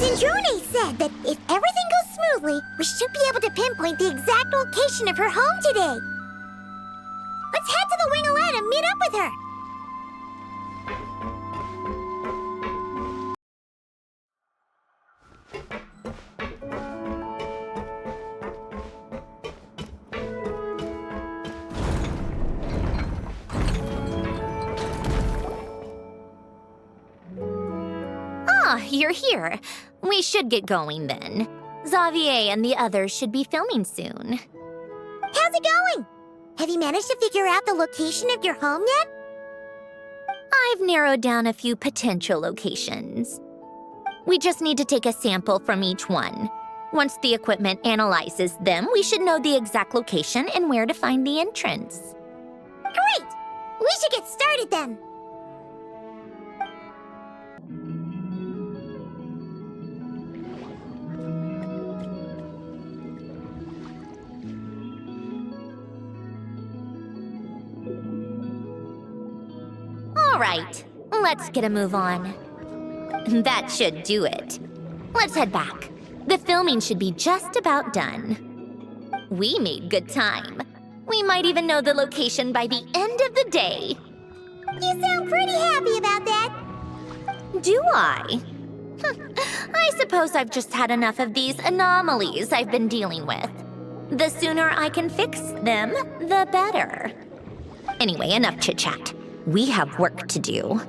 Androne said that if everything goes smoothly, we should be able to pinpoint the exact location of her home today. Let's head to the winglet and meet up with her. You're here. We should get going then. Xavier and the others should be filming soon. How's it going? Have you managed to figure out the location of your home yet? I've narrowed down a few potential locations. We just need to take a sample from each one. Once the equipment analyzes them, we should know the exact location and where to find the entrance. Great! We should get started then. All right, let's get a move on. That should do it. Let's head back. The filming should be just about done. We made good time. We might even know the location by the end of the day. You sound pretty happy about that. Do I? I suppose I've just had enough of these anomalies I've been dealing with. The sooner I can fix them, the better. Anyway, enough chit-chat. We have work to do.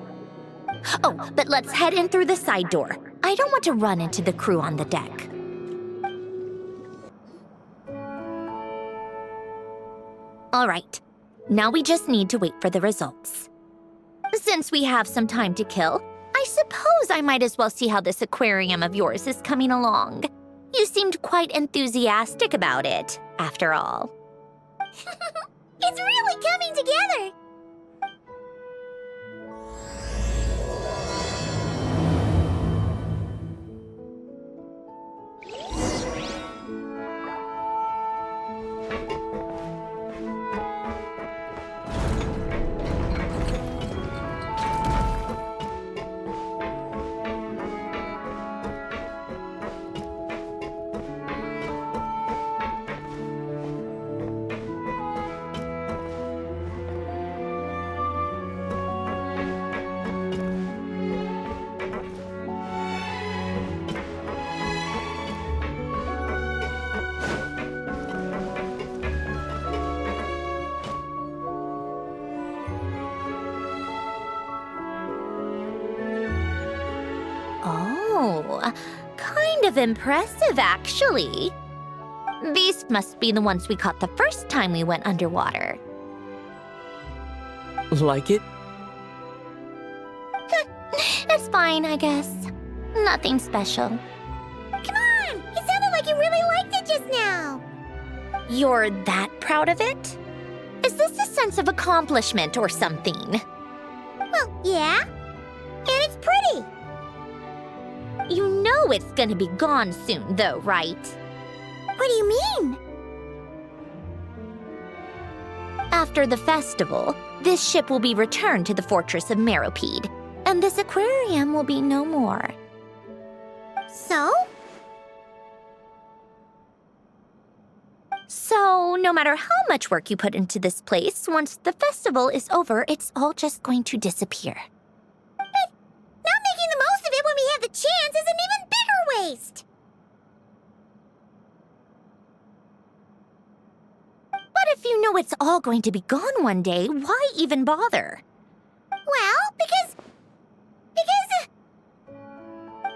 Oh, but let's head in through the side door. I don't want to run into the crew on the deck. All right, now we just need to wait for the results. Since we have some time to kill, I suppose I might as well see how this aquarium of yours is coming along. You seemed quite enthusiastic about it, after all. It's really coming together. Oh, kind of impressive, actually. These must be the ones we caught the first time we went underwater. Like it? It's fine, I guess. Nothing special. Come on! It sounded like you really liked it just now. You're that proud of it? Is this a sense of accomplishment or something? Well, yeah. And it's pretty. You know it's gonna be gone soon, though, right? What do you mean? After the festival, this ship will be returned to the fortress of Meropide, and this aquarium will be no more. So? So, no matter how much work you put into this place, once the festival is over, it's all just going to disappear. But not making the most of it when we have the chance is an even bigger waste. But if you know it's all going to be gone one day, why even bother? Well, because...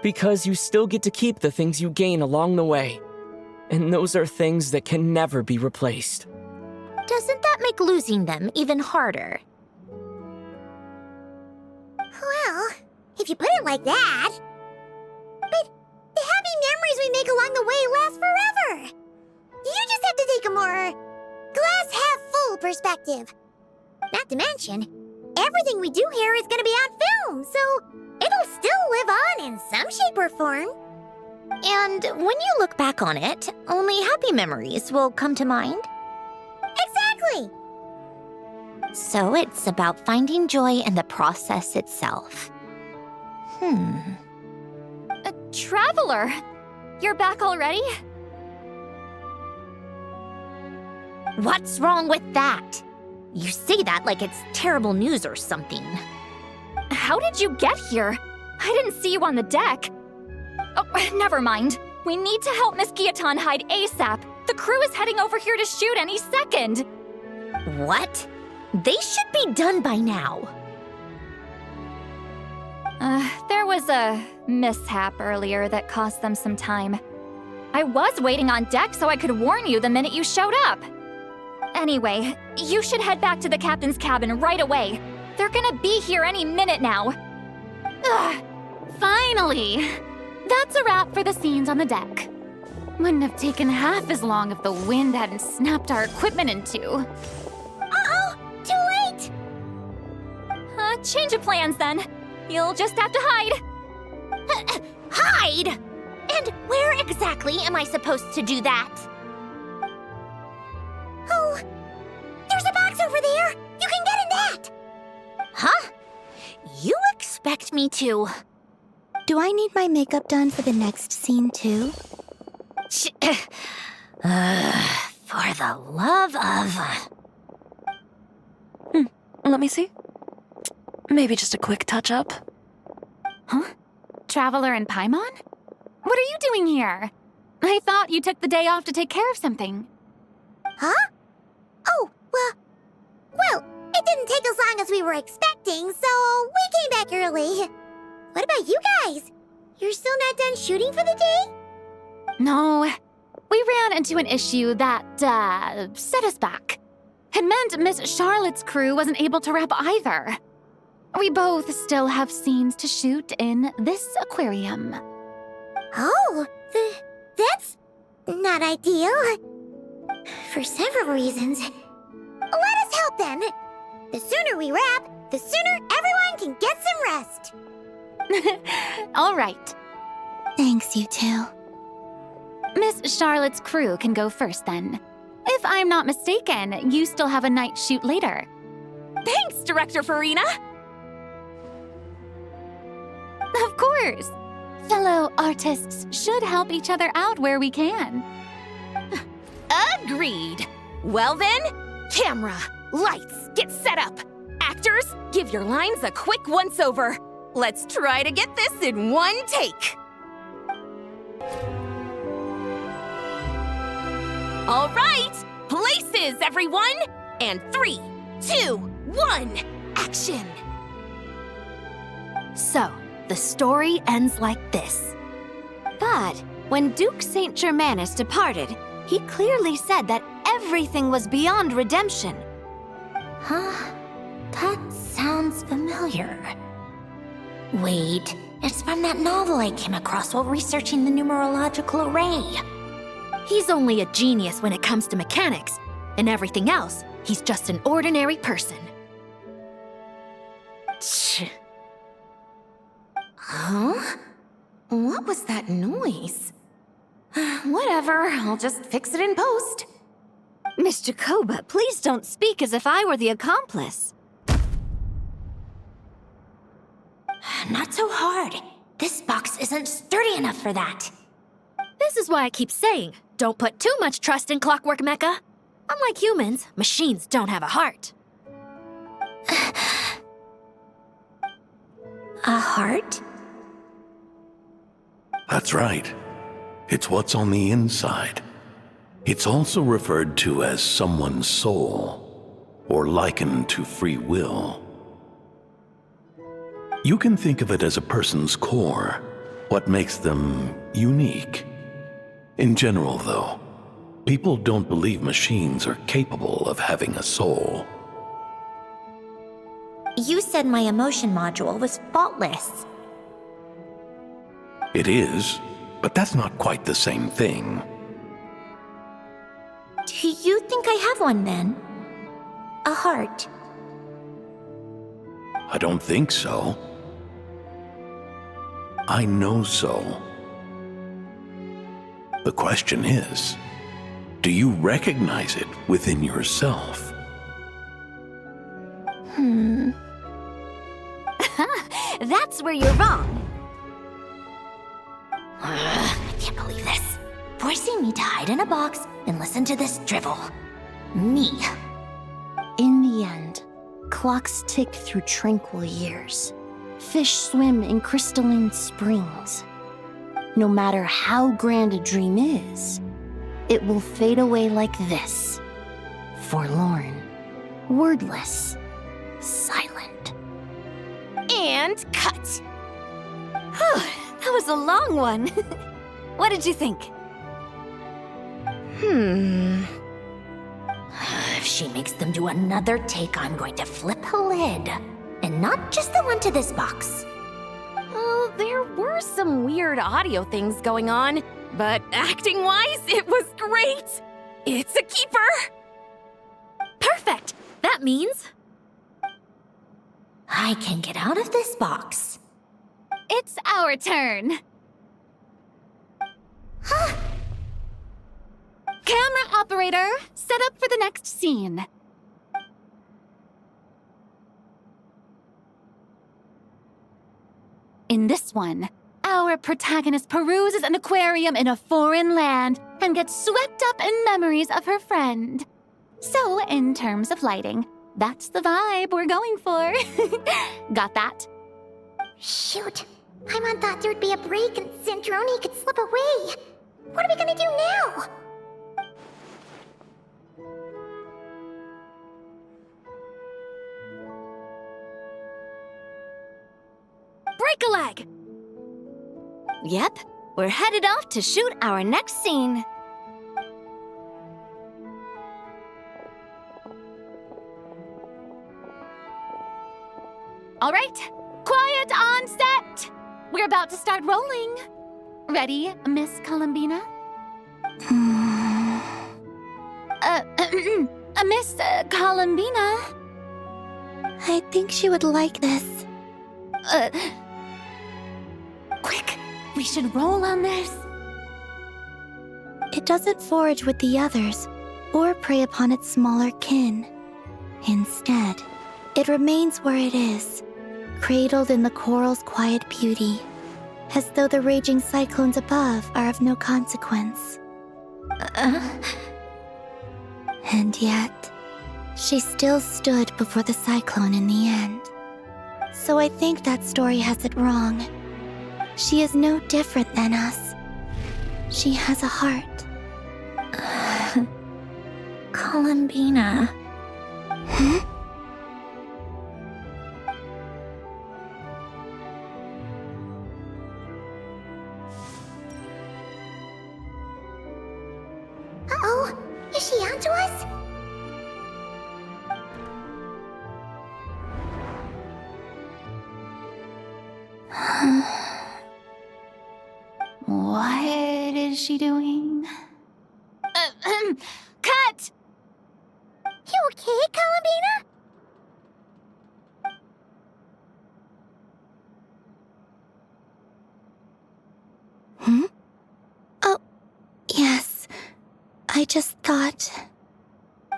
Because you still get to keep the things you gain along the way. And those are things that can never be replaced. Doesn't that make losing them even harder? Well, if you put it like that... But the happy memories we make along the way last forever. You just have to take a more glass-half-full perspective. Not to mention, everything we do here is going to be on film, so it'll still live on in some shape or form. And when you look back on it, only happy memories will come to mind? Exactly! So it's about finding joy in the process itself. Traveler! You're back already? What's wrong with that? You say that like it's terrible news or something. How did you get here? I didn't see you on the deck. Oh, never mind. We need to help Miss Guillotin hide ASAP. The crew is heading over here to shoot any second. What? They should be done by now. There was a mishap earlier that cost them some time. I was waiting on deck so I could warn you the minute you showed up. Anyway, you should head back to the captain's cabin right away. They're gonna be here any minute now. Ugh, finally! That's a wrap for the scenes on the deck. Wouldn't have taken half as long if the wind hadn't snapped our equipment in two. Uh-oh! Too late! Change of plans then. You'll just have to hide. Hide? And where exactly am I supposed to do that? Oh, there's a box over there! You can get in that! Huh? You expect me to... Do I need my makeup done for the next scene too? For the love of... Let me see. Maybe just a quick touch-up. Huh? Traveler and Paimon? What are you doing here? I thought you took the day off to take care of something. Huh? Oh, well, it didn't take as long as we were expecting, so we came back early. What about you guys? You're still not done shooting for the day? No, we ran into an issue that, set us back. It meant Miss Charlotte's crew wasn't able to wrap either. We both still have scenes to shoot in this aquarium. Oh, that's not ideal. For several reasons. Let us help then. The sooner we wrap, the sooner everyone can get some rest. All right. Thanks, you two. Miss Charlotte's crew can go first then. If I'm not mistaken, you still have a night shoot later. Thanks, Director Farina! Of course. Fellow artists should help each other out where we can. Agreed. Well then, camera, lights, get set up. Actors, give your lines a quick once-over. Let's try to get this in one take. All right, places, everyone! And 3, 2, 1, action! So, the story ends like this. But when Duke Saint Germanus departed, he clearly said that everything was beyond redemption. Huh? That sounds familiar. Wait, it's from that novel I came across while researching the numerological array. He's only a genius when it comes to mechanics, and everything else, he's just an ordinary person. Huh? What was that noise? Whatever, I'll just fix it in post. Miss Jacoba, please don't speak as if I were the accomplice. Not so hard. This box isn't sturdy enough for that. This is why I keep saying, don't put too much trust in Clockwork Mecha. Unlike humans, machines don't have a heart. A heart? That's right. It's what's on the inside. It's also referred to as someone's soul, or likened to free will. You can think of it as a person's core, what makes them unique. In general, though, people don't believe machines are capable of having a soul. You said my emotion module was faultless. It is, but that's not quite the same thing. Do you think I have one then? A heart? I don't think so. I know so. The question is, do you recognize it within yourself? That's where you're wrong. can't believe this. Forcing me to hide in a box and listen to this drivel. Me. In the end, clocks tick through tranquil years. Fish swim in crystalline springs. No matter how grand a dream is, it will fade away like this. Forlorn, wordless, silent. And cut. That was a long one. What did you think? If she makes them do another take, I'm going to flip a lid. And not just the one to this box. Well, there were some weird audio things going on, but acting-wise, it was great. It's a keeper. Perfect! That means I can get out of this box. it's our turn. Camera operator, set up for the next scene. In this one, our protagonist peruses an aquarium in a foreign land and gets swept up in memories of her friend. So, in terms of lighting, that's the vibe we're going for. Got that? Shoot. Paimon thought there'd be a break and Sandrone could slip away. What are we gonna do now? Break a leg! Yep, we're headed off to shoot our next scene. All right, quiet on set! We're about to start rolling. Ready, Miss Columbina? Miss Columbina? I think she would like this. Quick, we should roll on this. It doesn't forage with the others, or prey upon its smaller kin. Instead, it remains where it is, cradled in the coral's quiet beauty, as though the raging cyclones above are of no consequence. And yet, she still stood before the cyclone in the end. So I think that story has it wrong. She is no different than us. She has a heart. Columbina. Uh-oh, is she onto us? What is she doing? Cut! You okay, Columbina? Oh, yes. I just thought...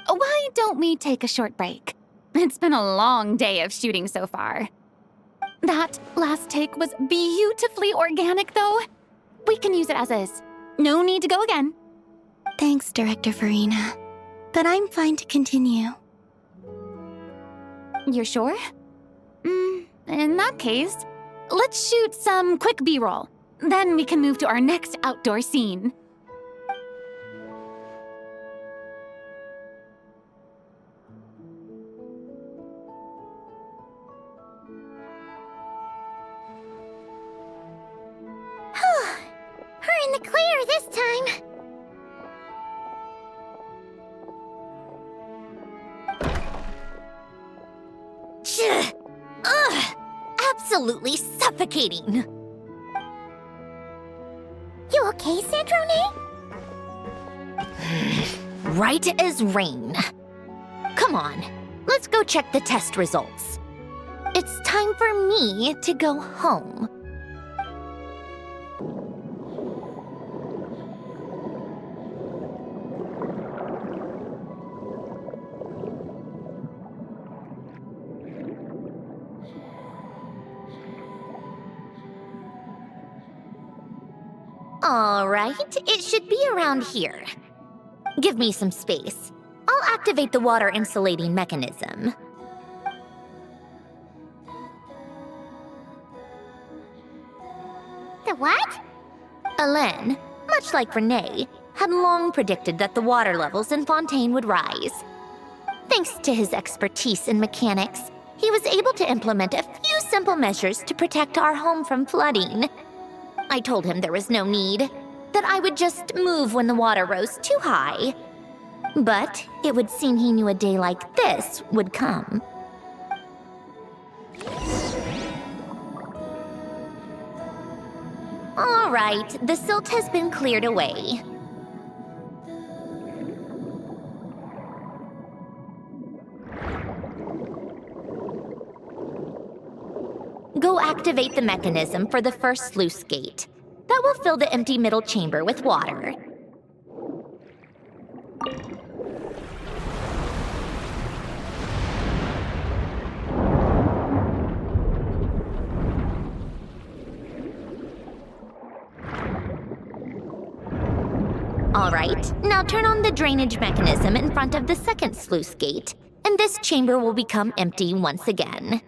Why don't we take a short break? It's been a long day of shooting so far. That last take was beautifully organic, though. We can use it as is. No need to go again. Thanks, Director Farina. But I'm fine to continue. You're sure? In that case, let's shoot some quick B-roll. Then we can move to our next outdoor scene. We're in the clear this time. Ugh! Absolutely suffocating. You okay, Sandrone? Right as rain. Come on, let's go check the test results. It's time for me to go home. All right, it should be around here. Give me some space. I'll activate the water insulating mechanism. The what? Alain, much like Renee, had long predicted that the water levels in Fontaine would rise. Thanks to his expertise in mechanics, he was able to implement a few simple measures to protect our home from flooding. I told him there was no need, that I would just move when the water rose too high. But it would seem he knew a day like this would come. All right, the silt has been cleared away. Go activate the mechanism for the first sluice gate. That will fill the empty middle chamber with water. All right, now turn on the drainage mechanism in front of the second sluice gate, and this chamber will become empty once again.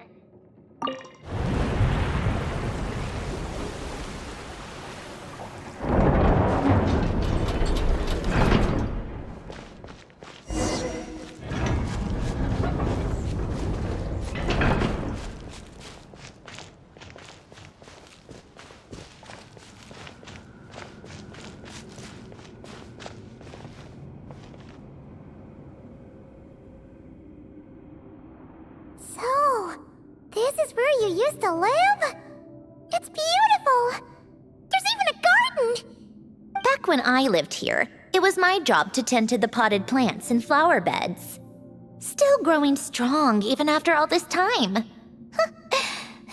So, this is where you used to live? It's beautiful! There's even a garden! Back when I lived here, it was my job to tend to the potted plants and flower beds. Still growing strong even after all this time.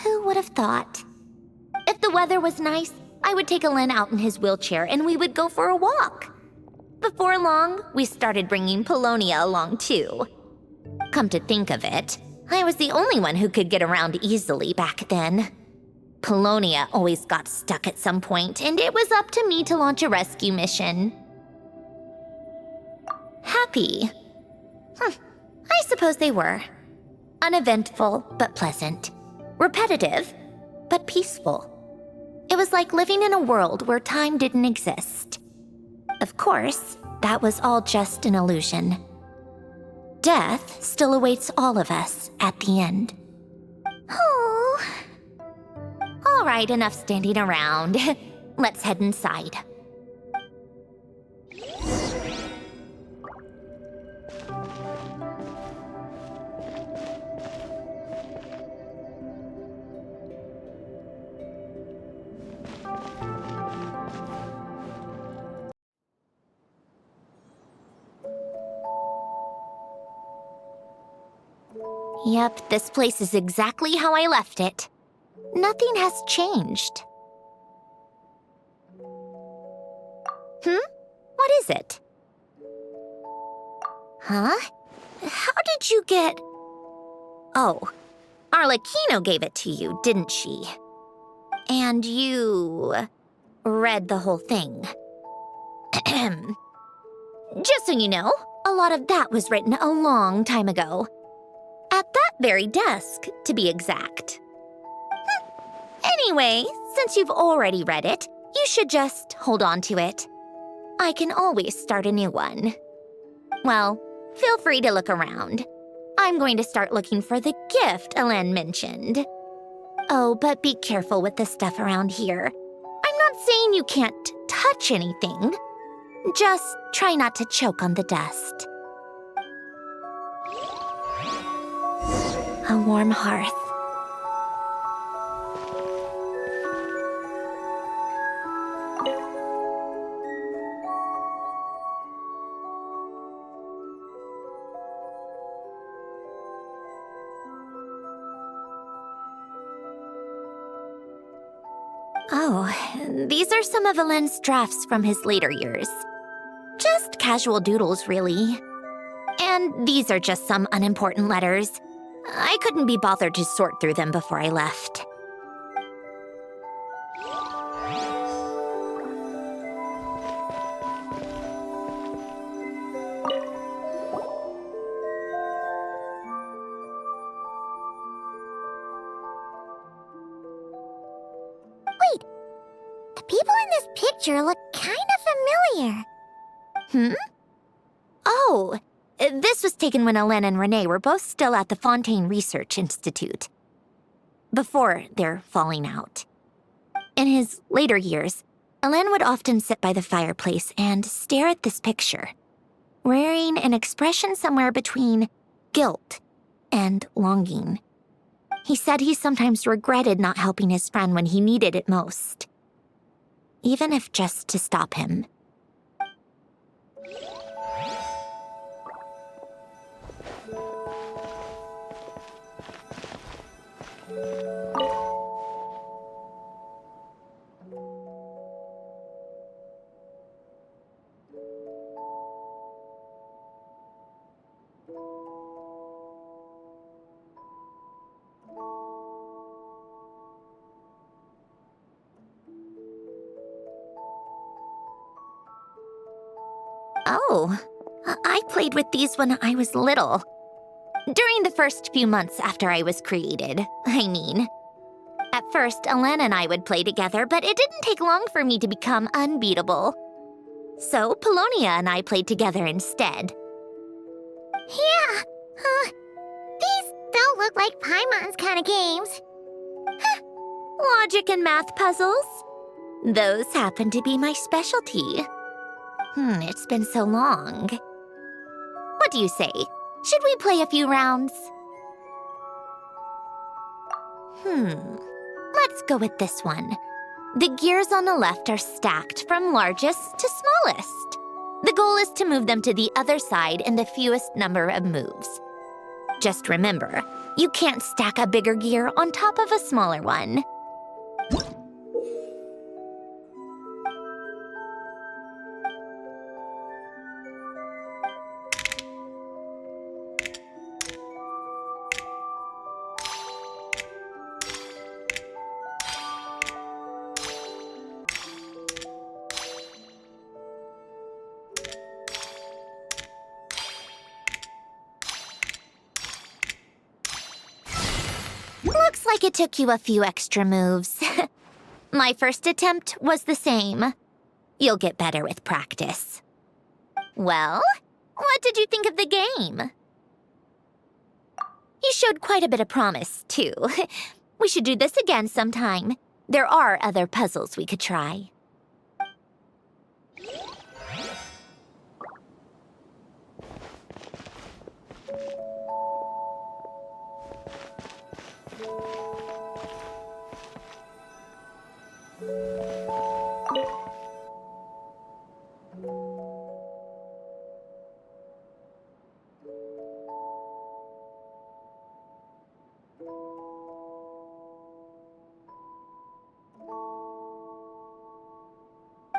Who would have thought? If the weather was nice, I would take Alain out in his wheelchair and we would go for a walk. Before long, we started bringing Polonia along too. Come to think of it, I was the only one who could get around easily back then. Polonia always got stuck at some point, and it was up to me to launch a rescue mission. Happy? I suppose they were. Uneventful, but pleasant. Repetitive, but peaceful. It was like living in a world where time didn't exist. Of course, that was all just an illusion. Death still awaits all of us at the end. Oh. All right, enough standing around. Let's head inside. Yep, this place is exactly how I left it. Nothing has changed. What is it? Huh? How did you get... Oh, Arlecchino gave it to you, didn't she? And you... read the whole thing. Just so you know, a lot of that was written a long time ago. At that very desk, to be exact. Anyway, since you've already read it, you should just hold on to it. I can always start a new one. Well, feel free to look around. I'm going to start looking for the gift Alain mentioned. Oh, but be careful with the stuff around here. I'm not saying you can't touch anything. Just try not to choke on the dust. A warm hearth. Oh, these are some of Alain's drafts from his later years. Just casual doodles, really. And these are just some unimportant letters. I couldn't be bothered to sort through them before I left. people in this picture look kind of familiar. Oh, this was taken when Hélène and Renee were both still at the Fontaine Research Institute, before their falling out. In his later years, Hélène would often sit by the fireplace and stare at this picture, wearing an expression somewhere between guilt and longing. He said he sometimes regretted not helping his friend when he needed it most, even if just to stop him. Oh, I played with these when I was little. During the first few months after I was created, I mean. At first, Hélène and I would play together, but it didn't take long for me to become unbeatable. So Polonia and I played together instead. Yeah, these don't look like Paimon's kind of games. Logic and math puzzles? Those happen to be my specialty. It's been so long. What do you say? Should we play a few rounds? Let's go with this one. The gears on the left are stacked from largest to smallest. The goal is to move them to the other side in the fewest number of moves. Just remember, you can't stack a bigger gear on top of a smaller one. Looks like it took you a few extra moves. My first attempt was the same. You'll get better with practice. Well, what did you think of the game? You showed quite a bit of promise, too. We should do this again sometime. There are other puzzles we could try.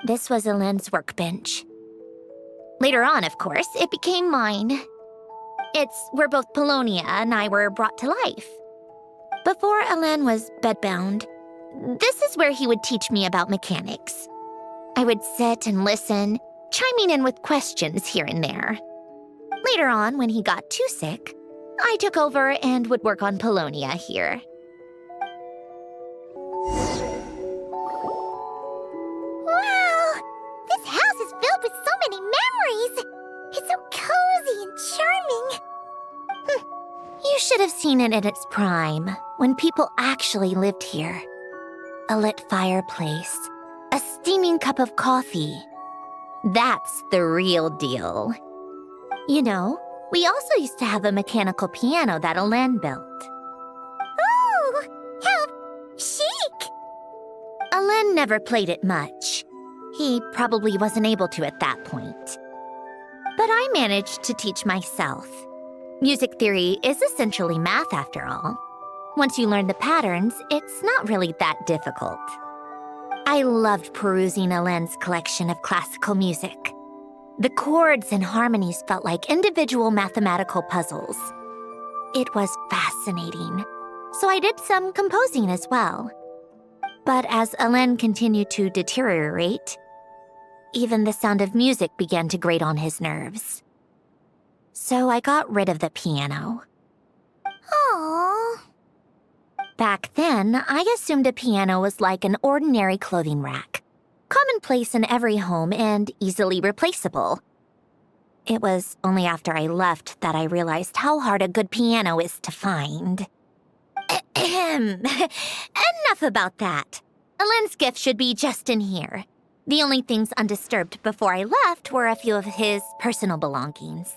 This was Hélène's workbench. Later on, of course, it became mine. It's where both Polonia and I were brought to life. Before Hélène was bedbound, this is where he would teach me about mechanics. I would sit and listen, chiming in with questions here and there. Later on, when he got too sick, I took over and would work on Polonia here. Wow! This house is filled with so many memories! It's so cozy and charming! You should have seen it in its prime, when people actually lived here. A lit fireplace, a steaming cup of coffee. That's the real deal. You know, we also used to have a mechanical piano that Hélène built. Oh, how chic! Hélène never played it much. He probably wasn't able to at that point. But I managed to teach myself. Music theory is essentially math after all. Once you learn the patterns, it's not really that difficult. I loved perusing Hélène's collection of classical music. The chords and harmonies felt like individual mathematical puzzles. It was fascinating, so I did some composing as well. But as Hélène continued to deteriorate, even the sound of music began to grate on his nerves. So I got rid of the piano. Aww. Back then, I assumed a piano was like an ordinary clothing rack, place in every home and easily replaceable. It was only after I left that I realized how hard a good piano is to find. Enough about that. Alin's gift should be just in here. The only things undisturbed before I left were a few of his personal belongings.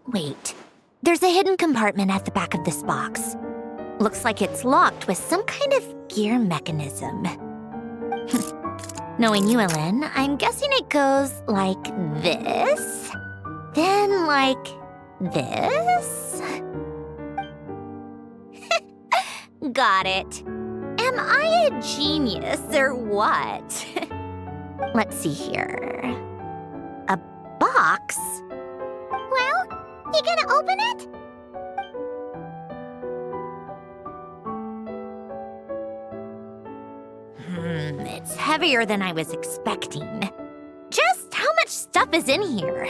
Wait, there's a hidden compartment at the back of this box. Looks like it's locked with some kind of gear mechanism. Knowing you, Alin, I'm guessing it goes like this, then like this. Got it. Am I a genius or what? Let's see here. A box? Well, you gonna open it? It's heavier than I was expecting. Just how much stuff is in here?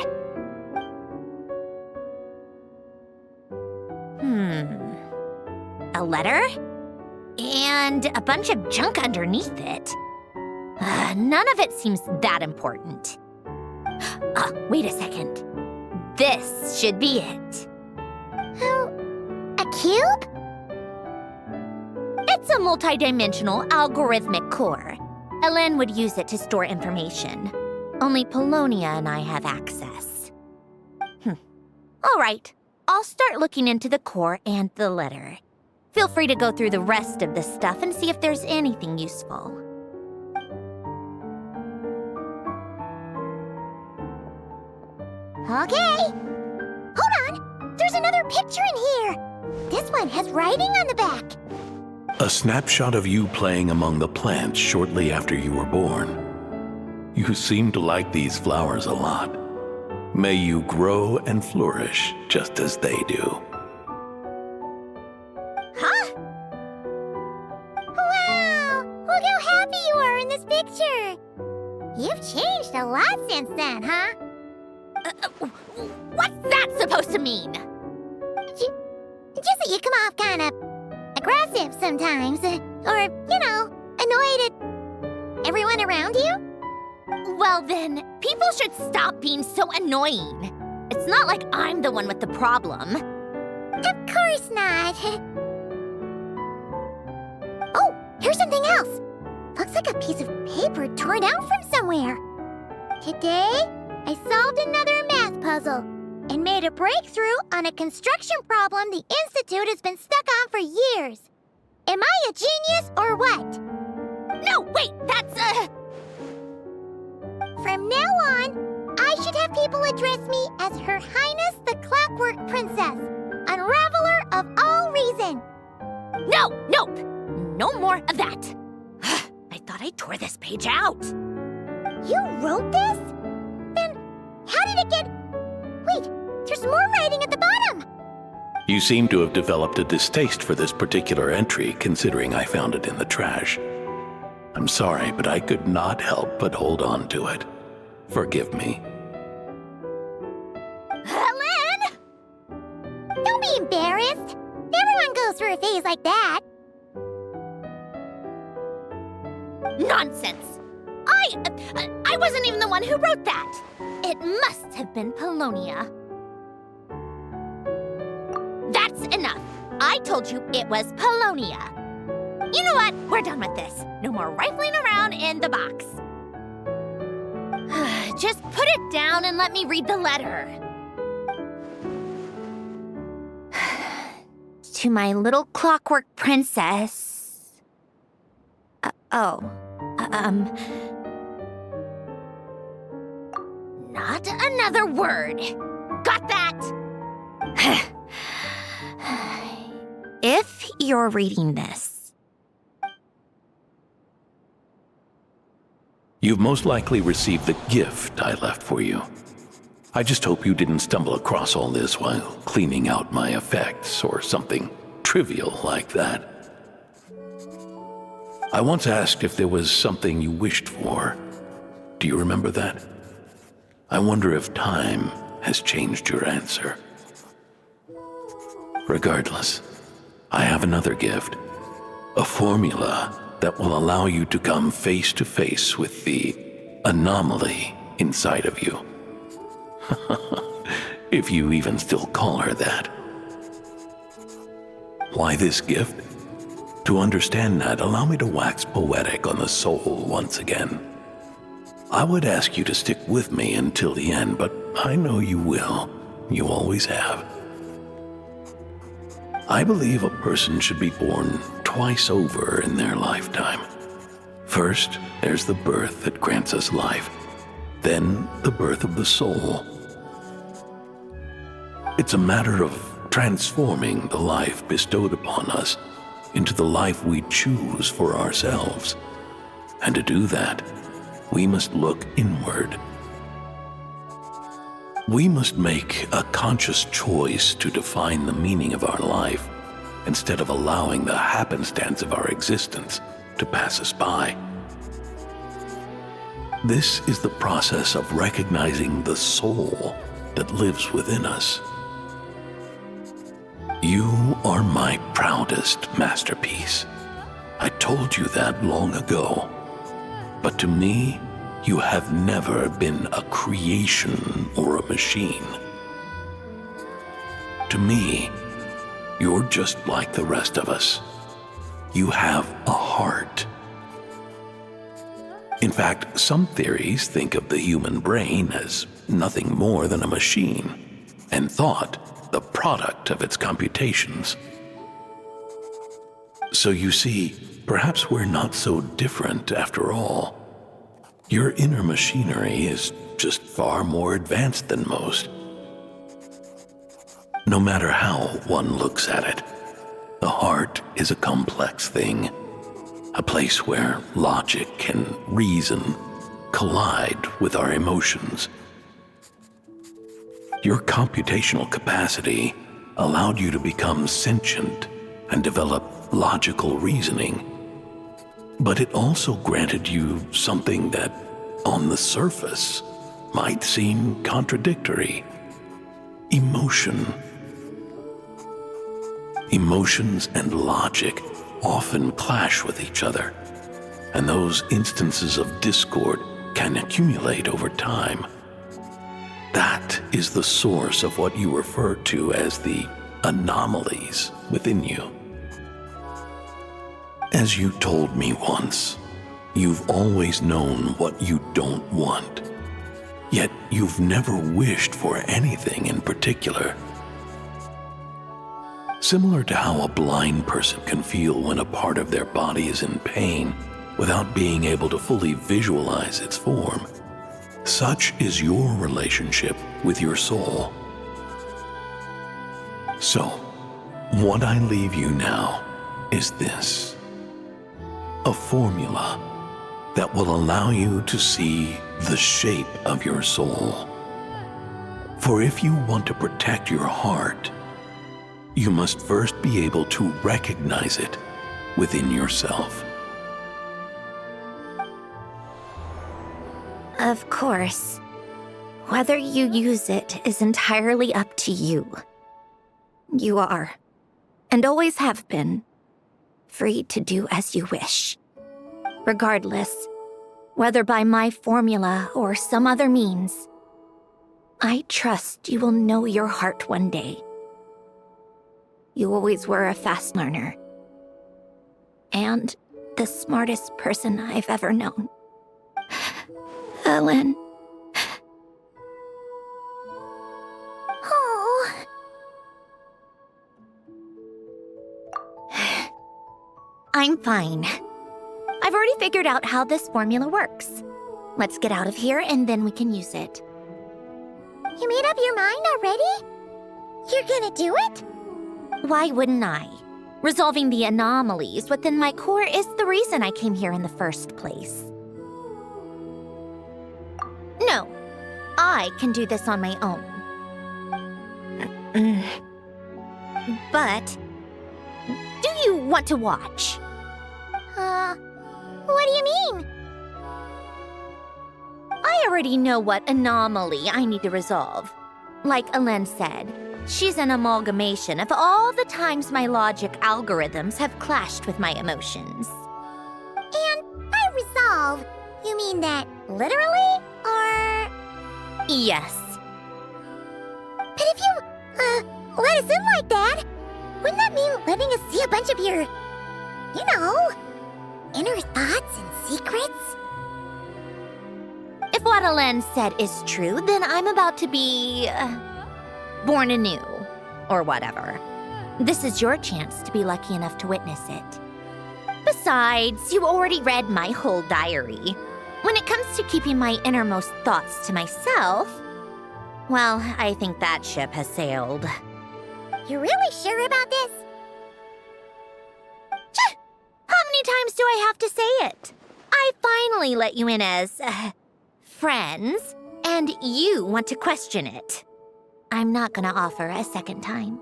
A letter? And a bunch of junk underneath it. None of it seems that important. Wait a second. This should be it. A cube? It's a multi-dimensional algorithmic core. Alin would use it to store information. Only Polonia and I have access. All right, I'll start looking into the core and the letter. Feel free to go through the rest of the stuff and see if there's anything useful. Okay. Hold on. There's another picture in here. This one has writing on the back. A snapshot of you playing among the plants shortly after you were born. You seem to like these flowers a lot. May you grow and flourish just as they do. Huh? Wow! Look how happy you are in this picture. You've changed a lot since then, huh? What's that supposed to mean? Just that you come off kind of aggressive sometimes. Or, annoyed at everyone around you. Well then, people should stop being so annoying. It's not like I'm the one with the problem. Of course not. Oh, here's something else. Looks like a piece of paper torn out from somewhere. Today, I solved another math puzzle and made a breakthrough on a construction problem the Institute has been stuck on for years. Am I a genius or what? No, wait, that's From now on, I should have people address me as Her Highness the Clockwork Princess, unraveler of all reason. Nope, no more of that. I thought I tore this page out. You wrote this? Then how did it get... Wait, there's more writing at the bottom. You seem to have developed a distaste for this particular entry, considering I found it in the trash. I'm sorry, but I could not help but hold on to it. Forgive me. Alin! Don't be embarrassed. Everyone goes through a phase like that. Nonsense! I wasn't even the one who wrote that. It must have been Polonia. That's enough. I told you it was Polonia. You know what? We're done with this. No more rifling around in the box. Just put it down and let me read the letter. To my little clockwork princess. Not another word. Got that? If you're reading this, You've most likely received the gift I left for you. I just hope you didn't stumble across all this while cleaning out my effects or something trivial like that. I once asked if there was something you wished for. Do you remember that? I wonder if time has changed your answer. Regardless, I have another gift. A formula that will allow you to come face to face with the anomaly inside of you. If you even still call her that. Why this gift? To understand that, allow me to wax poetic on the soul once again. I would ask you to stick with me until the end, but I know you will. You always have. I believe a person should be born twice over in their lifetime. First, there's the birth that grants us life. Then, the birth of the soul. It's a matter of transforming the life bestowed upon us into the life we choose for ourselves. And to do that, we must look inward. We must make a conscious choice to define the meaning of our life instead of allowing the happenstance of our existence to pass us by. This is the process of recognizing the soul that lives within us. You are my proudest masterpiece. I told you that long ago. But to me, you have never been a creation or a machine. To me, you're just like the rest of us. You have a heart. In fact, some theories think of the human brain as nothing more than a machine, and thought the product of its computations. So you see, perhaps we're not so different after all. Your inner machinery is just far more advanced than most. No matter how one looks at it, the heart is a complex thing, a place where logic and reason collide with our emotions. Your computational capacity allowed you to become sentient and develop logical reasoning. But it also granted you something that, on the surface, might seem contradictory. Emotion. Emotions and logic often clash with each other, and those instances of discord can accumulate over time. That is the source of what you refer to as the anomalies within you. As you told me once, you've always known what you don't want, yet you've never wished for anything in particular. Similar to how a blind person can feel when a part of their body is in pain without being able to fully visualize its form, such is your relationship with your soul. So, what I leave you now is this: a formula that will allow you to see the shape of your soul. For if you want to protect your heart, you must first be able to recognize it within yourself. Of course. Whether you use it is entirely up to you. You are, and always have been, free to do as you wish. Regardless, whether by my formula or some other means, I trust you will know your heart one day. You always were a fast learner, and the smartest person I've ever known. Ellen. Oh. I'm fine. I've already figured out how this formula works. Let's get out of here and then we can use it. You made up your mind already? You're gonna do it? Why wouldn't I? Resolving the anomalies within my core is the reason I came here in the first place. No, I can do this on my own. But, do you want to watch? already know what anomaly I need to resolve. Like Alen said, she's an amalgamation of all the times my logic algorithms have clashed with my emotions. And by resolve, you mean that literally, or...? Yes. But if you, let us in like that, wouldn't that mean letting us see a bunch of your, inner thoughts and secrets? If what Alen said is true, then I'm about to be... born anew, or whatever. This is your chance to be lucky enough to witness it. Besides, you already read my whole diary. When it comes to keeping my innermost thoughts to myself, well, I think that ship has sailed. You're really sure about this? How many times do I have to say it? I finally let you in as... friends, and you want to question it. I'm not gonna offer a second time.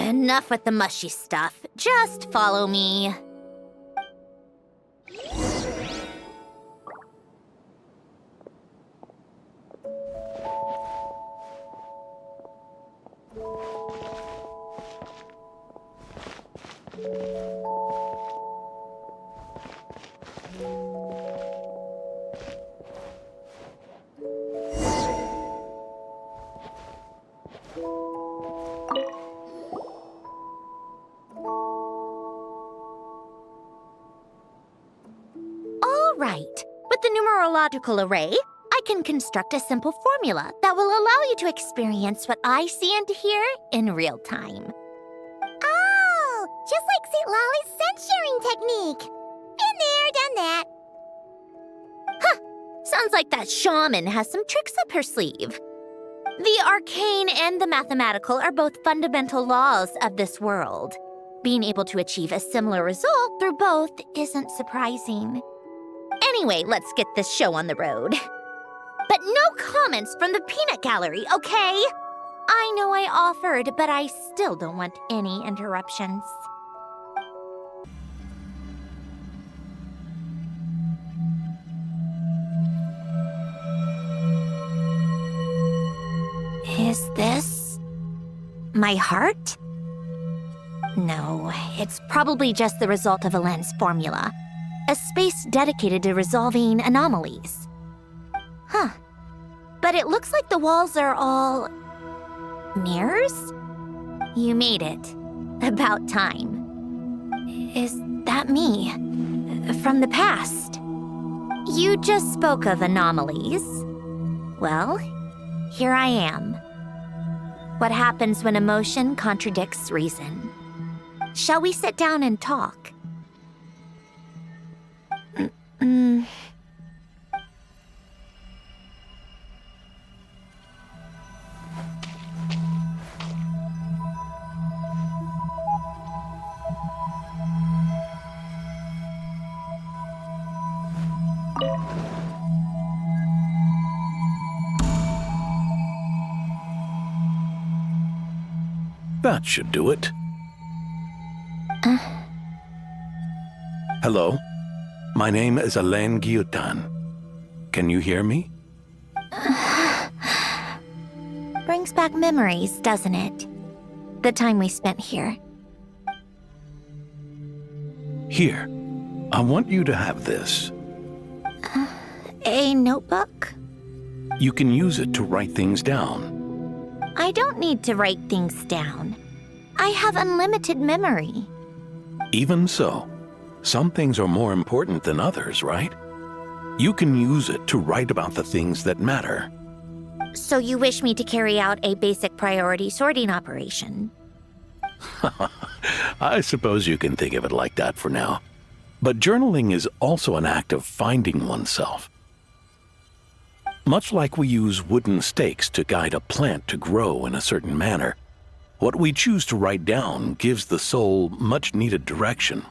Enough with the mushy stuff. Just follow me. Right. With the numerological array, I can construct a simple formula that will allow you to experience what I see and hear in real time. Oh, just like St. Lolly's sense-sharing technique. Been there, done that. Huh. Sounds like that shaman has some tricks up her sleeve. The arcane and the mathematical are both fundamental laws of this world. Being able to achieve a similar result through both isn't surprising. Anyway, let's get this show on the road. But no comments from the peanut gallery, okay? I know I offered, but I still don't want any interruptions. Is this... my heart? No, it's probably just the result of Alen's formula. A space dedicated to resolving anomalies. Huh. But it looks like the walls are all... mirrors? You made it. About time. Is that me? From the past? You just spoke of anomalies. Well, here I am. What happens when emotion contradicts reason? Shall we sit down and talk? That should do it. Hello? My name is Alen Guillotin. Can you hear me? Brings back memories, doesn't it? The time we spent here. Here. I want you to have this. A notebook? You can use it to write things down. I don't need to write things down. I have unlimited memory. Even so, some things are more important than others, right? You can use it to write about the things that matter. So you wish me to carry out a basic priority sorting operation? I suppose you can think of it like that for now. But journaling is also an act of finding oneself. Much like we use wooden stakes to guide a plant to grow in a certain manner, what we choose to write down gives the soul much-needed direction.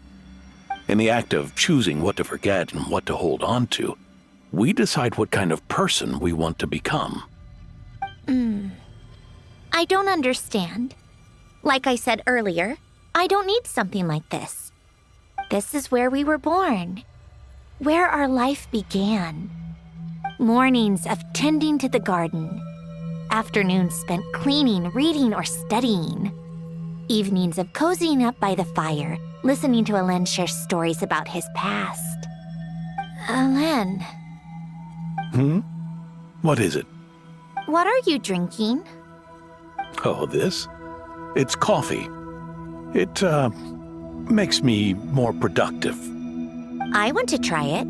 In the act of choosing what to forget and what to hold on to, we decide what kind of person we want to become. I don't understand. Like I said earlier, I don't need something like this. This is where we were born. where our life began. Mornings of tending to the garden. Afternoons spent cleaning, reading, or studying. Evenings of cozying up by the fire, listening to Alen share stories about his past. Alen, What is it? what are you drinking? Oh, this? It's coffee. It, makes me more productive. I want to try it.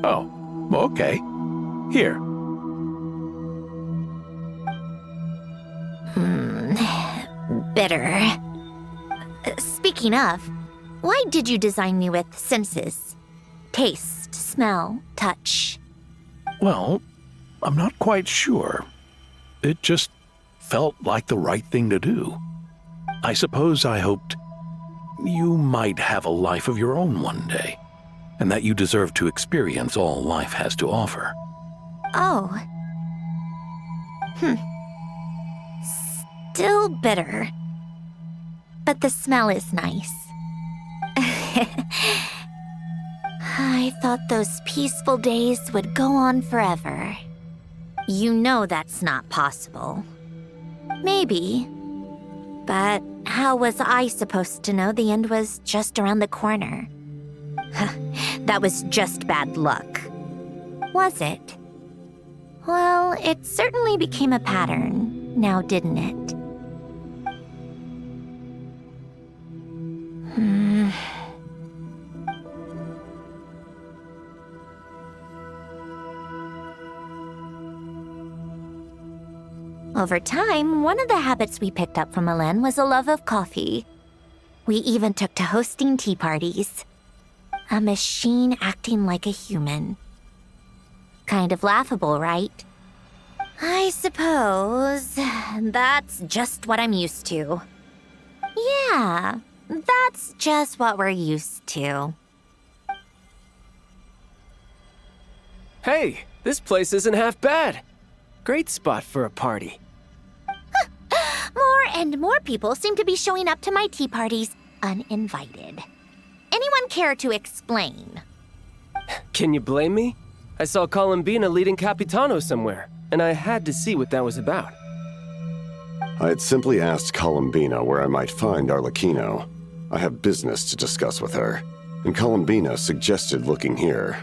Oh, okay. Here. Bitter. Speaking of, why did you design me with senses? Taste, smell, touch. Well, I'm not quite sure. It just felt like the right thing to do. I suppose I hoped you might have a life of your own one day, and that you deserve to experience all life has to offer. Oh. Still bitter. But the smell is nice. I thought those peaceful days would go on forever. You know that's not possible. Maybe. But how was I supposed to know the end was just around the corner? That was just bad luck. Was it? Well, it certainly became a pattern, now didn't it? Over time, one of the habits we picked up from Alen was a love of coffee. We even took to hosting tea parties. A machine acting like a human. Kind of laughable, right? I suppose that's just what I'm used to. Yeah, that's just what we're used to. Hey, this place isn't half bad. Great spot for a party. More and more people seem to be showing up to my tea parties uninvited. Anyone care to explain? Can you blame me? I saw Columbina leading Capitano somewhere, and I had to see what that was about. I had simply asked Columbina where I might find Arlecchino. I have business to discuss with her, and Columbina suggested looking here.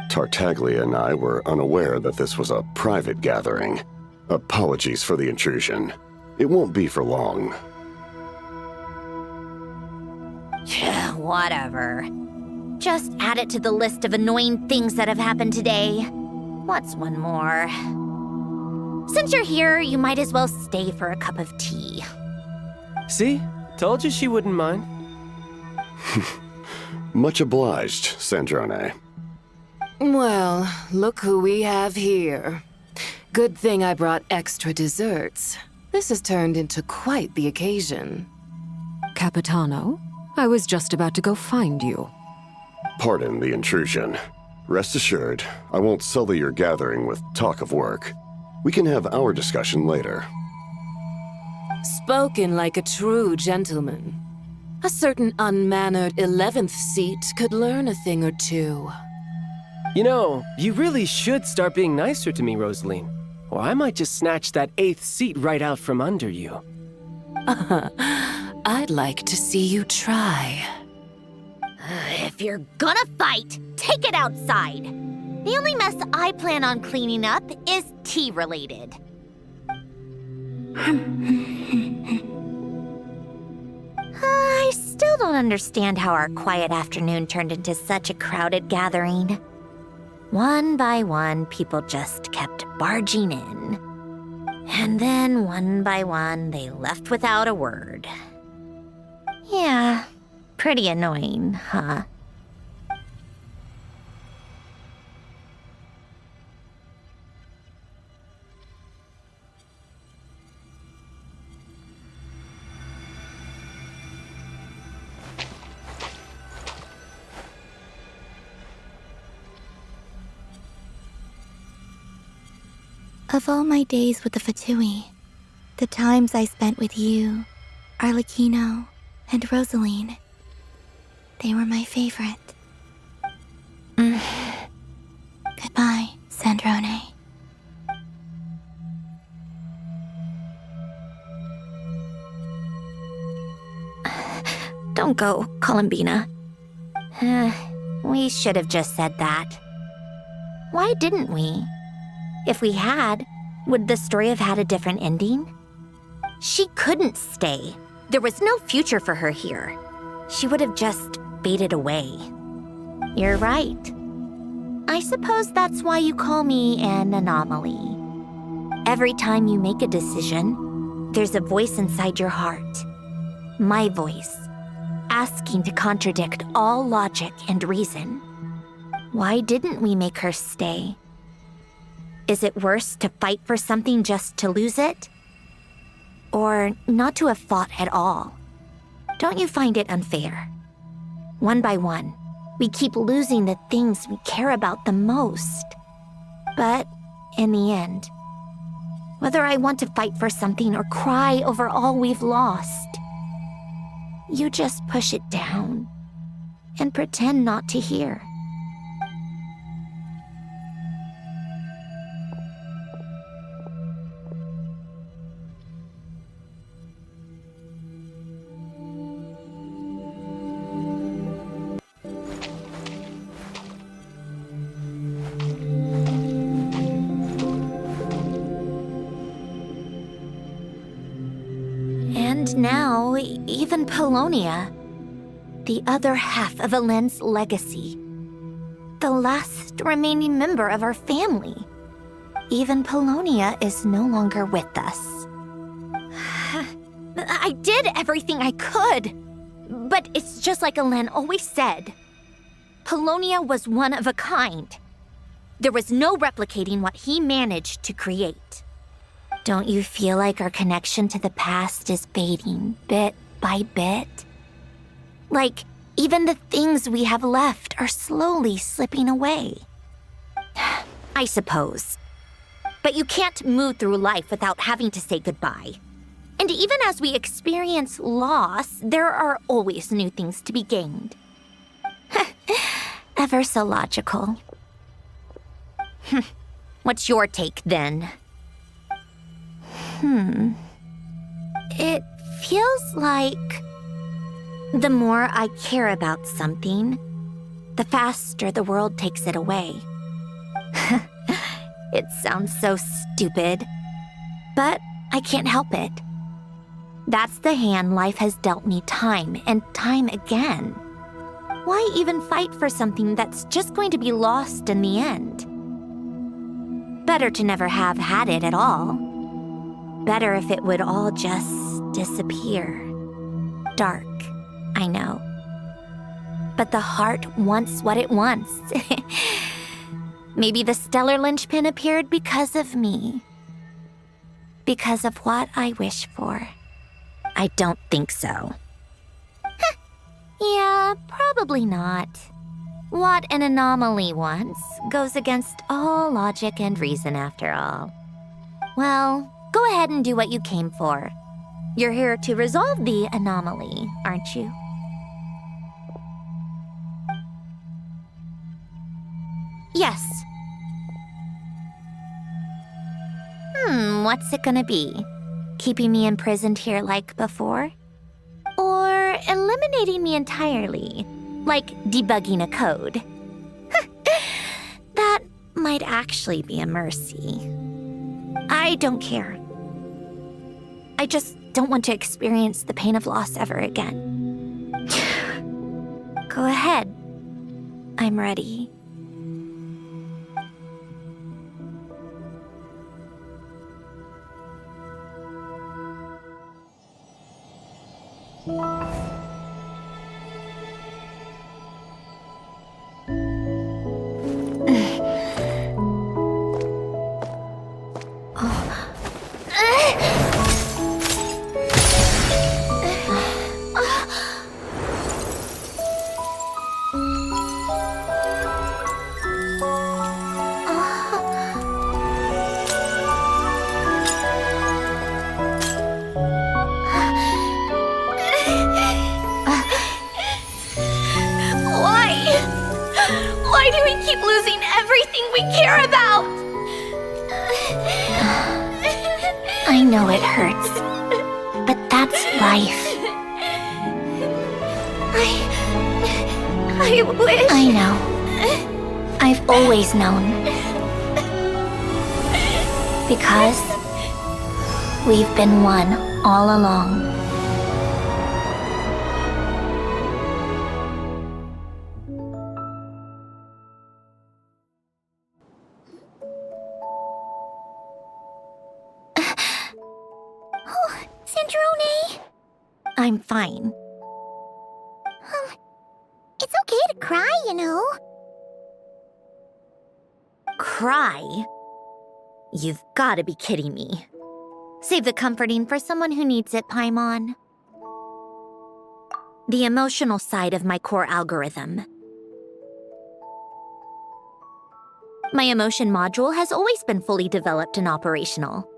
Tartaglia and I were unaware that this was a private gathering. Apologies for the intrusion. It won't be for long. Whatever. Just add it to the list of annoying things that have happened today. What's one more? Since you're here, you might as well stay for a cup of tea. See? Told you she wouldn't mind. Much obliged, Sandrone. Well, look who we have here. Good thing I brought extra desserts. This has turned into quite the occasion. Capitano, I was just about to go find you. Pardon the intrusion. Rest assured, I won't sully your gathering with talk of work. We can have our discussion later. Spoken like a true gentleman. A certain unmannered 11th seat could learn a thing or two. You know, you really should start being nicer to me, Rosaline. Or I might just snatch that 8th seat right out from under you. I'd like to see you try. If you're gonna fight, take it outside. The only mess I plan on cleaning up is tea-related. I still don't understand how our quiet afternoon turned into such a crowded gathering. One by one, people just kept barging in. And then, one by one, they left without a word. Yeah, pretty annoying, huh? Of all my days with the Fatui, the times I spent with you, Arlecchino, and Rosaline, they were my favorite. Don't go, Columbina. We should have just said that. Why didn't we? If we had, would the story have had a different ending? She couldn't stay. There was no future for her here. She would have just faded away. You're right. I suppose that's why you call me an anomaly. Every time you make a decision, there's a voice inside your heart. My voice, asking to contradict all logic and reason. Why didn't we make her stay? Is it worse to fight for something just to lose it? Or not to have fought at all? Don't you find it unfair? One by one, we keep losing the things we care about the most. But in the end, whether I want to fight for something or cry over all we've lost, you just push it down and pretend not to hear. And now, even Polonia, the other half of Elend's legacy, the last remaining member of our family, even Polonia is no longer with us. I did everything I could, but it's just like Elend always said. Polonia was one of a kind. There was no replicating what he managed to create. Don't you feel like our connection to the past is fading bit by bit? Like, even the things we have left are slowly slipping away. I suppose. But you can't move through life without having to say goodbye. And even as we experience loss, there are always new things to be gained. Ever so logical. What's your take, then? It feels like the more I care about something, the faster the world takes it away. It sounds so stupid, but I can't help it. That's the hand life has dealt me time and time again. Why even fight for something that's just going to be lost in the end? Better to never have had it at all. Better if it would all just disappear. Dark, I know. But the heart wants what it wants. Maybe the stellar linchpin appeared because of me. Because of what I wish for. I don't think so. Yeah, probably not. What an anomaly wants goes against all logic and reason after all. Well, go ahead and do what you came for. You're here to resolve the anomaly, aren't you? Yes. What's it gonna be? Keeping me imprisoned here like before? Or eliminating me entirely, like debugging a code? That might actually be a mercy. I don't care. I just don't want to experience the pain of loss ever again. Go ahead. I'm ready. Why do we keep losing everything we care about? I know it hurts, but that's life. I wish... I know. I've always known. Because we've been one all along. Sandrone! I'm fine. It's okay to cry, you know. Cry? You've got to be kidding me. Save the comforting for someone who needs it, Paimon. The emotional side of my core algorithm. My emotion module has always been fully developed and operational.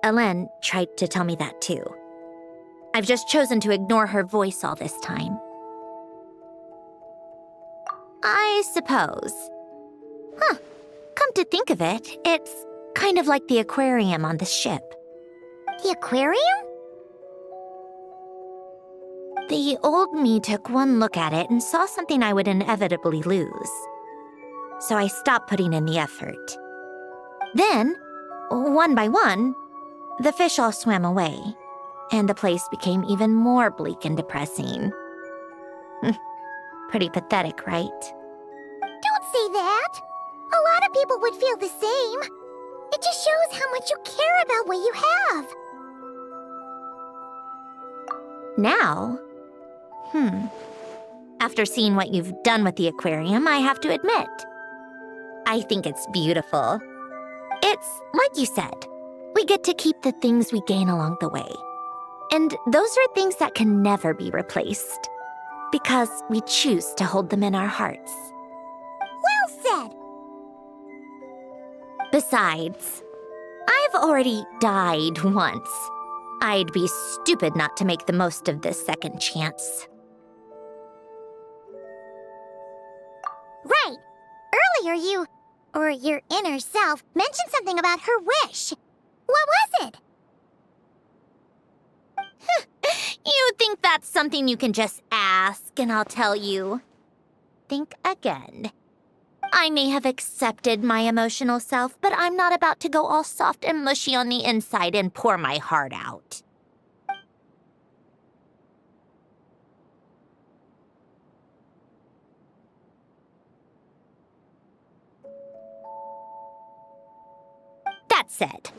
Ellen tried to tell me that too. I've just chosen to ignore her voice all this time. I suppose. Come to think of it, it's kind of like the aquarium on the ship. The aquarium? The old me took one look at it and saw something I would inevitably lose. So I stopped putting in the effort. Then, one by one, the fish all swam away, and the place became even more bleak and depressing. Pretty pathetic, right? Don't say that. A lot of people would feel the same. It just shows how much you care about what you have. Now? After seeing what you've done with the aquarium, I have to admit, I think it's beautiful. It's like you said, we get to keep the things we gain along the way. And those are things that can never be replaced, because we choose to hold them in our hearts. Well said. Besides, I've already died once. I'd be stupid not to make the most of this second chance. Right. Earlier you, or your inner self, mentioned something about her wish. What was it? You think that's something you can just ask and I'll tell you? Think again. I may have accepted my emotional self, but I'm not about to go all soft and mushy on the inside and pour my heart out. That said,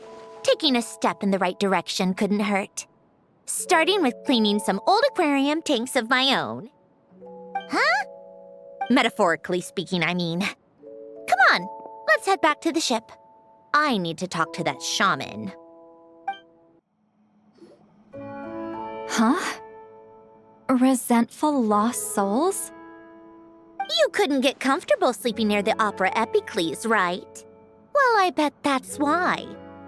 taking a step in the right direction couldn't hurt. Starting with cleaning some old aquarium tanks of my own. Huh? Metaphorically speaking, I mean. Come on, let's head back to the ship. I need to talk to that shaman. Huh? Resentful lost souls? You couldn't get comfortable sleeping near the Opera Epicles, right? Well, I bet that's why.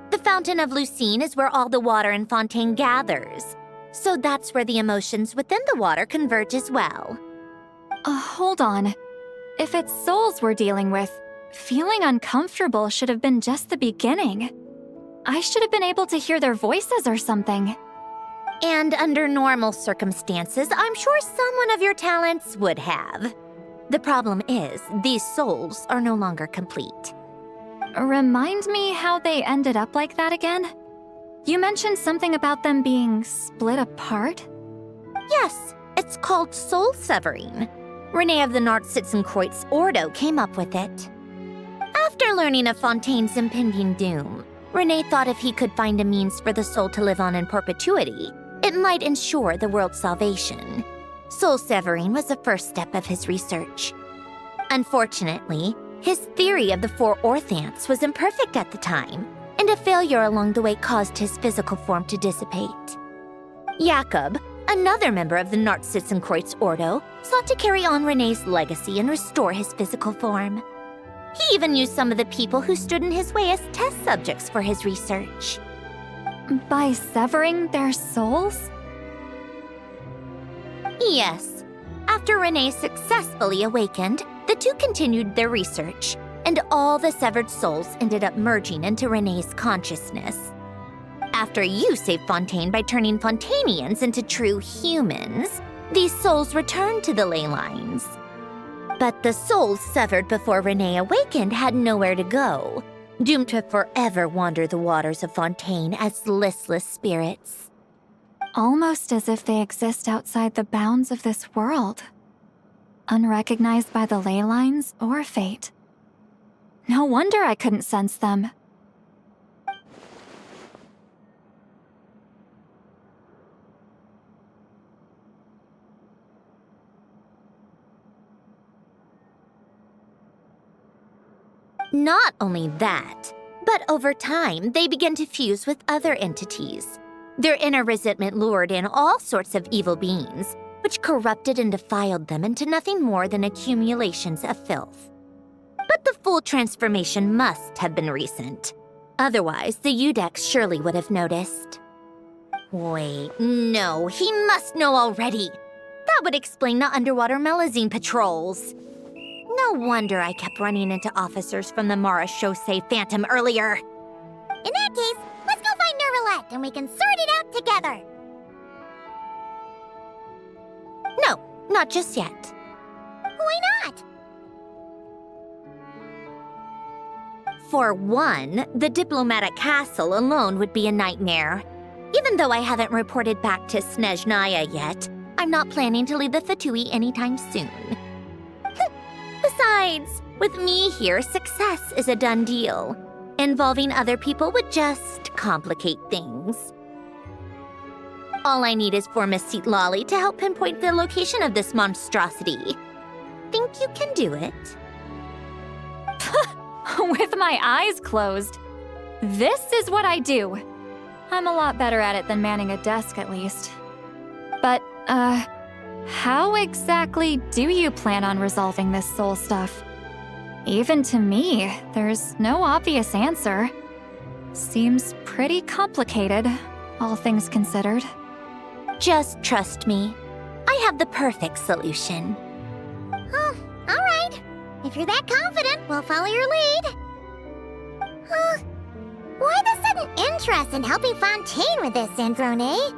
The Fountain of Lucine is where all the water in Fontaine gathers. So that's where the emotions within the water converge as well. Hold on. If it's souls we're dealing with, feeling uncomfortable should have been just the beginning. I should have been able to hear their voices or something. And under normal circumstances, I'm sure someone of your talents would have. The problem is, these souls are no longer complete. Remind me how they ended up like that again? You mentioned something about them being split apart? Yes, it's called soul severing. Renee of the Nartsitzenkreuz Ordo came up with it. After learning of Fontaine's impending doom, Renee thought if he could find a means for the soul to live on in perpetuity, it might ensure the world's salvation. Soul severing was the first step of his research. Unfortunately, his theory of the four orthants was imperfect at the time, and a failure along the way caused his physical form to dissipate. Jakob, another member of the Nartsitzenkreuz Ordo, sought to carry on Renee's legacy and restore his physical form. He even used some of the people who stood in his way as test subjects for his research. By severing their souls? Yes. After Renee successfully awakened, the two continued their research, and all the severed souls ended up merging into Renee's consciousness. After you saved Fontaine by turning Fontainians into true humans, these souls returned to the ley lines. But the souls severed before Renee awakened had nowhere to go, doomed to forever wander the waters of Fontaine as listless spirits. Almost as if they exist outside the bounds of this world, unrecognized by the ley lines or fate. No wonder I couldn't sense them. Not only that, but over time, they began to fuse with other entities. Their inner resentment lured in all sorts of evil beings, which corrupted and defiled them into nothing more than accumulations of filth. But the full transformation must have been recent. Otherwise, the Udex surely would have noticed. Wait, no, he must know already. That would explain the underwater Melazine patrols. No wonder I kept running into officers from the Mara Chaussee Phantom earlier. In that case, let's go find Nervalette and we can sort it out together. No, not just yet. Why not? For one, the diplomatic castle alone would be a nightmare. Even though I haven't reported back to Snezhnaya yet, I'm not planning to leave the Fatui anytime soon. Besides, with me here, success is a done deal. Involving other people would just complicate things. All I need is for Miss Seatlolly to help pinpoint the location of this monstrosity. Think you can do it? With my eyes closed. This is what I do. I'm a lot better at it than manning a desk, at least. But, how exactly do you plan on resolving this soul stuff? Even to me, there's no obvious answer. Seems pretty complicated, all things considered. Just trust me. I have the perfect solution. Oh, all right. If you're that confident, we'll follow your lead. Why the sudden interest in helping Fontaine with this, Androne?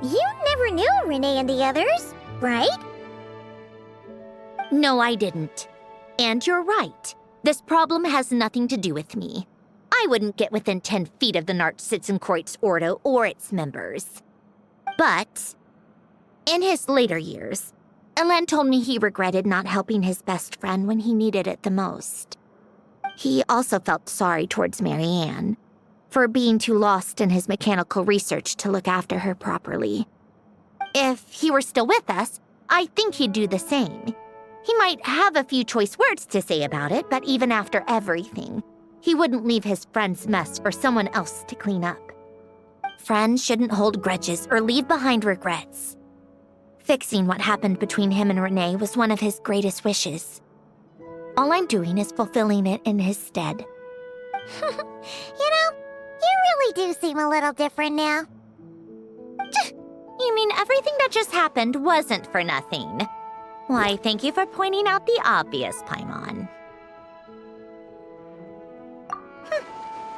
You never knew Renee and the others, right? No, I didn't. And you're right. This problem has nothing to do with me. I wouldn't get within 10 feet of the Nartsitzenkreuz Ordo or its members. But in his later years, Elen told me he regretted not helping his best friend when he needed it the most. He also felt sorry towards Marianne for being too lost in his mechanical research to look after her properly. If he were still with us, I think he'd do the same. He might have a few choice words to say about it, but even after everything, he wouldn't leave his friend's mess for someone else to clean up. Friends shouldn't hold grudges or leave behind regrets. Fixing what happened between him and Renee was one of his greatest wishes. All I'm doing is fulfilling it in his stead. You really do seem a little different now. You mean everything that just happened wasn't for nothing? Why, thank you for pointing out the obvious, Paimon.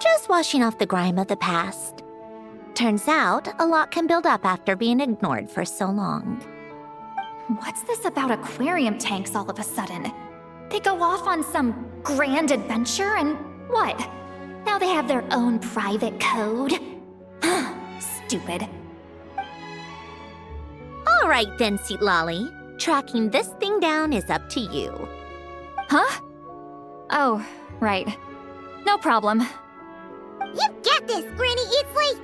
Just washing off the grime of the past. Turns out, a lot can build up after being ignored for so long. What's this about aquarium tanks all of a sudden? They go off on some grand adventure and what? Now they have their own private code? Stupid. All right then, Seatlolly. Tracking this thing down is up to you. Huh? Oh, right. No problem. You got this, Granny Eatsley!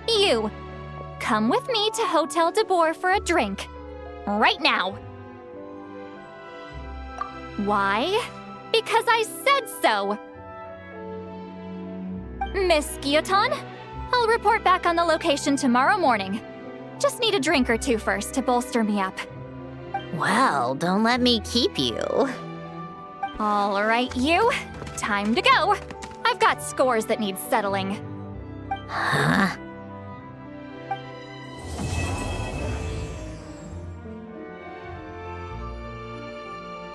You! Come with me to Hotel de Boer for a drink. Right now. Why? Because I said so! Miss Guillotin, I'll report back on the location tomorrow morning. Just need a drink or two first to bolster me up. Well, don't let me keep you. All right, you. Time to go. I've got scores that need settling. Huh?